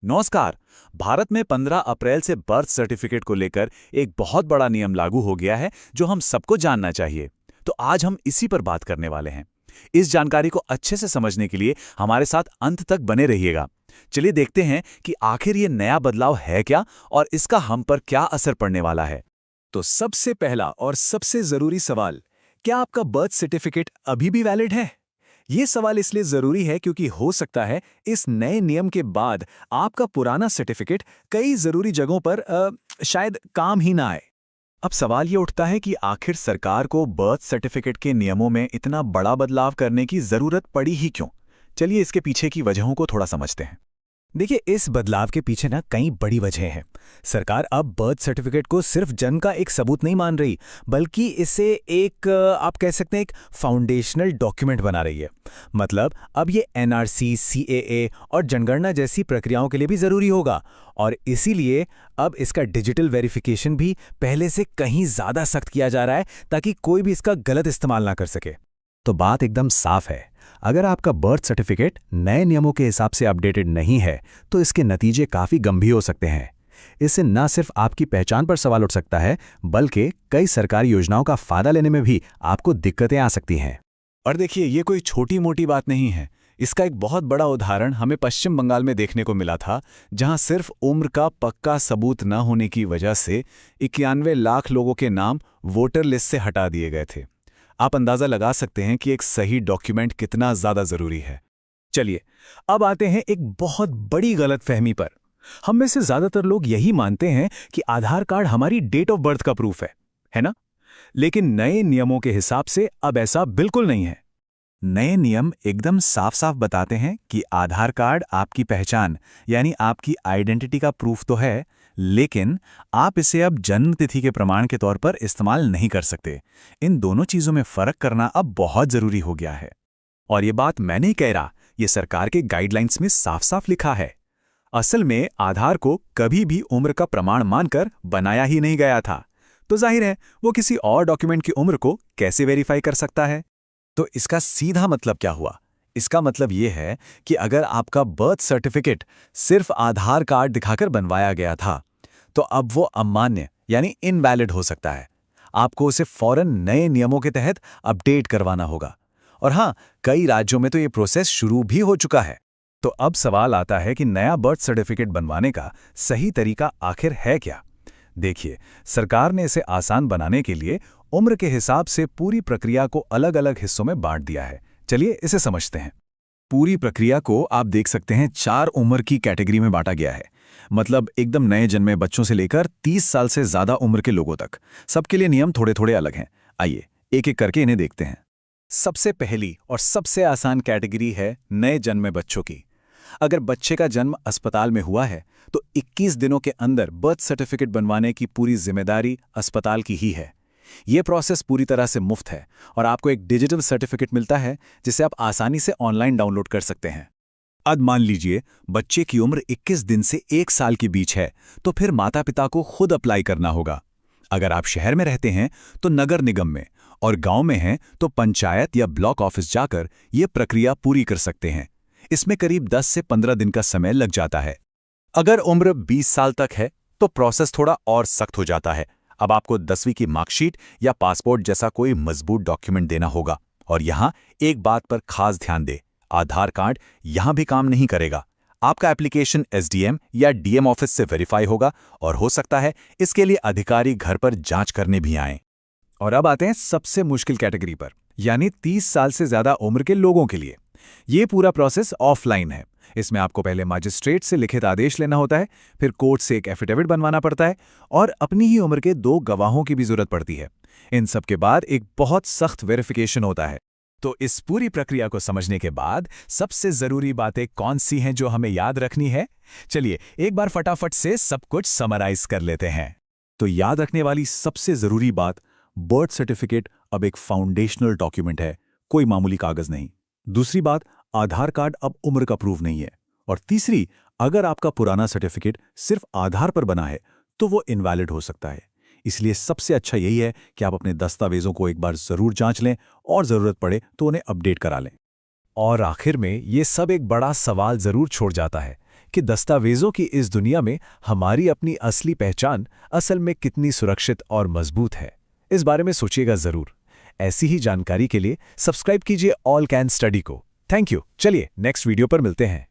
नमस्कार। भारत में 15 अप्रैल से बर्थ सर्टिफिकेट को लेकर एक बहुत बड़ा नियम लागू हो गया है जो हम सबको जानना चाहिए। तो आज हम इसी पर बात करने वाले हैं। इस जानकारी को अच्छे से समझने के लिए हमारे साथ अंत तक बने रहिएगा। चलिए देखते हैं कि आखिर ये नया बदलाव है क्या और इसका हम पर क्या असर पड़ने वाला है। तो सबसे पहला और सबसे जरूरी सवाल, क्या आपका बर्थ सर्टिफिकेट अभी भी वैलिड है? ये सवाल इसलिए जरूरी है क्योंकि हो सकता है इस नए नियम के बाद आपका पुराना सर्टिफिकेट कई जरूरी जगहों पर शायद काम ही ना आए। अब सवाल ये उठता है कि आखिर सरकार को बर्थ सर्टिफिकेट के नियमों में इतना बड़ा बदलाव करने की जरूरत पड़ी ही क्यों? चलिए इसके पीछे की वजहों को थोड़ा समझते हैं। देखिए, इस बदलाव के पीछे ना कई बड़ी वजहें हैं। सरकार अब बर्थ सर्टिफिकेट को सिर्फ जन्म का एक सबूत नहीं मान रही, बल्कि इसे एक आप कह सकते हैं एक फाउंडेशनल डॉक्यूमेंट बना रही है। मतलब अब ये एनआरसी, सीएए और जनगणना जैसी प्रक्रियाओं के लिए भी जरूरी होगा, और इसीलिए अब इसका डिजिटल वेरिफिकेशन भी पहले से कहीं ज्यादा सख्त किया जा रहा है ताकि कोई भी इसका गलत इस्तेमाल ना कर सके। तो बात एकदम साफ है, अगर आपका बर्थ सर्टिफिकेट नए नियमों के हिसाब से अपडेटेड नहीं है तो इसके नतीजे काफी गंभीर हो सकते हैं। इससे न सिर्फ आपकी पहचान पर सवाल उठ सकता है, बल्कि कई सरकारी योजनाओं का फायदा लेने में भी आपको दिक्कतें आ सकती हैं। और देखिए, ये कोई छोटी मोटी बात नहीं है। इसका एक बहुत बड़ा उदाहरण हमें पश्चिम बंगाल में देखने को मिला था, जहां सिर्फ उम्र का पक्का सबूत न होने की वजह से 91 लाख लोगों के नाम वोटर लिस्ट से हटा दिए गए थे। आप अंदाजा लगा सकते हैं कि एक सही डॉक्यूमेंट कितना ज्यादा जरूरी है। चलिए, अब आते हैं एक बहुत बड़ी गलतफहमी पर। हम में से ज्यादातर लोग यही मानते हैं कि आधार कार्ड हमारी डेट ऑफ बर्थ का प्रूफ है ना? लेकिन नए नियमों के हिसाब से अब ऐसा बिल्कुल नहीं है। नए नियम एकदम साफ साफ बताते हैं कि आधार कार्ड आपकी पहचान यानी आपकी आइडेंटिटी का प्रूफ तो है, लेकिन आप इसे अब जन्म तिथि के प्रमाण के तौर पर इस्तेमाल नहीं कर सकते। इन दोनों चीजों में फर्क करना अब बहुत जरूरी हो गया है। और ये बात मैं नहीं कह रहा, ये सरकार के गाइडलाइंस में साफ साफ लिखा है। असल में आधार को कभी भी उम्र का प्रमाण मानकर बनाया ही नहीं गया था, तो जाहिर है वो किसी और डॉक्यूमेंट की उम्र को कैसे वेरीफाई कर सकता है। तो इसका सीधा मतलब क्या हुआ? इसका मतलब ये है कि अगर आपका बर्थ सर्टिफिकेट सिर्फ आधार कार्ड दिखाकर बनवाया गया था, तो अब वो अमान्य यानी इनवैलिड हो सकता है। आपको उसे फौरन नए नियमों के तहत अपडेट करवाना होगा। और हां, कई राज्यों में तो ये प्रोसेस शुरू भी हो चुका है। तो अब सवाल आता है कि नया बर्थ सर्टिफिकेट बनवाने का सही तरीका आखिर है क्या? देखिए, सरकार ने इसे आसान बनाने के लिए उम्र के हिसाब से पूरी प्रक्रिया को अलग अलग हिस्सों में बांट दिया है। चलिए इसे समझते हैं। पूरी प्रक्रिया को आप देख सकते हैं 4 उम्र की कैटेगरी में बांटा गया है। मतलब एकदम नए जन्मे बच्चों से लेकर 30 साल से ज्यादा उम्र के लोगों तक। सबके लिए नियम थोड़े थोड़े अलग हैं। आइए एक एक करके इन्हें देखते हैं। सबसे पहली और सबसे आसान कैटेगरी है नए जन्मे बच्चों की। अगर बच्चे का जन्म अस्पताल में हुआ है तो 21 दिनों के अंदर बर्थ सर्टिफिकेट बनवाने की पूरी जिम्मेदारी अस्पताल की ही है। यह प्रोसेस पूरी तरह से मुफ्त है और आपको एक डिजिटल सर्टिफिकेट मिलता है जिसे आप आसानी से ऑनलाइन डाउनलोड कर सकते हैं। अब मान लीजिए बच्चे की उम्र 21 दिन से 1 साल के बीच है, तो फिर माता पिता को खुद अप्लाई करना होगा। अगर आप शहर में रहते हैं तो नगर निगम में, और गांव में हैं तो पंचायत या ब्लॉक ऑफिस जाकर यह प्रक्रिया पूरी कर सकते हैं। इसमें करीब 10 से 15 दिन का समय लग जाता है। अगर उम्र 20 साल तक है तो प्रोसेस थोड़ा और सख्त हो जाता है। अब आपको 10वीं की मार्कशीट या पासपोर्ट जैसा कोई मजबूत डॉक्यूमेंट देना होगा। और यहां एक बात पर खास ध्यान दें, आधार कार्ड यहां भी काम नहीं करेगा। आपका एप्लीकेशन एसडीएम या डीएम ऑफिस से वेरीफाई होगा और हो सकता है इसके लिए अधिकारी घर पर जांच करने भी आएं। और अब आते हैं सबसे मुश्किल कैटेगरी पर, यानी 30 साल से ज्यादा उम्र के लोगों के लिए। ये पूरा प्रोसेस ऑफलाइन है। इसमें आपको पहले मजिस्ट्रेट से लिखित आदेश लेना होता है, फिर कोर्ट से एक एफिडेविट बनवाना पड़ता है और अपनी ही उम्र के 2 गवाहों की भी जरूरत पड़ती है। इन सब के बाद एक बहुत सख्त वेरिफिकेशन होता है। तो इस पूरी प्रक्रिया को समझने के बाद सबसे जरूरी बातें कौन सी हैं जो हमें याद रखनी है? चलिए एक बार फटाफट से सब कुछ समराइज कर लेते हैं। तो याद रखने वाली सबसे जरूरी बात, बर्थ सर्टिफिकेट अब एक फाउंडेशनल डॉक्यूमेंट है, कोई मामूली कागज नहीं। दूसरी बात, आधार कार्ड अब उम्र का प्रूफ नहीं है। और तीसरी, अगर आपका पुराना सर्टिफिकेट सिर्फ आधार पर बना है तो वो इनवैलिड हो सकता है। इसलिए सबसे अच्छा यही है कि आप अपने दस्तावेजों को एक बार जरूर जांच लें और जरूरत पड़े तो उन्हें अपडेट करा लें। और आखिर में ये सब एक बड़ा सवाल जरूर छोड़ जाता है कि दस्तावेज़ों की इस दुनिया में हमारी अपनी असली पहचान असल में कितनी सुरक्षित और मजबूत है। इस बारे में सोचिएगा ज़रूर। ऐसी ही जानकारी के लिए सब्सक्राइब कीजिए ऑल कैन स्टडी को। Thank you. चलिए नेक्स्ट वीडियो पर मिलते हैं।